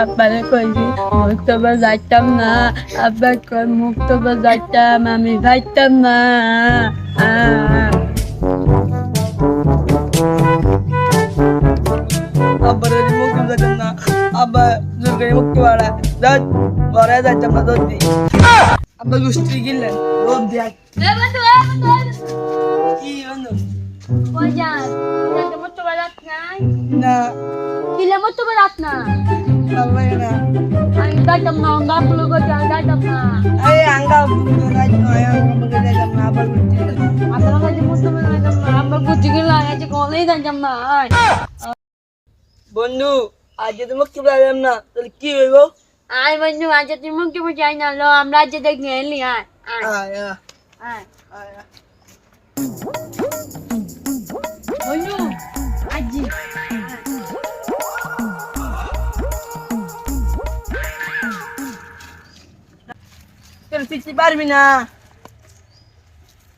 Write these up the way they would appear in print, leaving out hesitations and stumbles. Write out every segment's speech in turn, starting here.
আব্বারে কইবি মুক্তবা যাইতাম না, আব্বা কই মুক্তবা যাইতাম, আমি যাইতাম না। আব্বার মুক্তি যাইতাম না, আব্বা জোর করে মুক্তি বাড়া যাই ঘরে যাইতাম না দৌড় আব্বা গুষ্টি গিললেন দৌড় দিয়া কি বন্ধু কই যান মুক্তবা যাত নাই, না কিলে মুক্তবা যাত না, ভাল লাগে না আমি যাইতাম না, গাবলো কই যাইতাম না। এই আঙ্গা যাইতাম না আঙ্গা যাইতাম না আব্বার গুষ্টি আপনার কাছে মুক্তবা যাইতাম না, আব্বা গুজি গিলা আছে কলেই যাইতাম না। বন্ধু আজ যদি মুক্তি পাইলাম না তাহলে কি হইব? আয় বন্ধু, আজ তুই মুক্তবা যাই না, লো আমরা আজ দেখে এলি। আয় আয় আয়া আয় আয়া বন্ধু আজি তুই শিখতে পারবি না।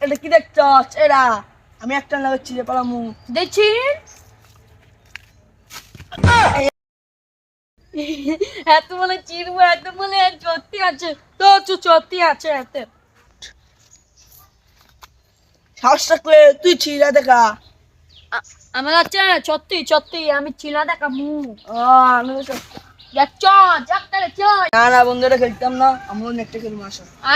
এটা কি দেখছস? এরা আমি একটা লাগাচ্ছি যে পালামু দেখছি এত বলে চিরবো, এত বলে সত্যি আছে তো, সত্যি আছে এত। সাহসটা করে তুই ছিঁড়া দেখা। আমার আছে সত্যি সত্যি, আমি ছিল দেখা মু আমি তো দেখছ যাক তাহলে চ। না না বন্ধুরা খেলতাম না, আমরাও নেটটা খেলবো আসো। আয়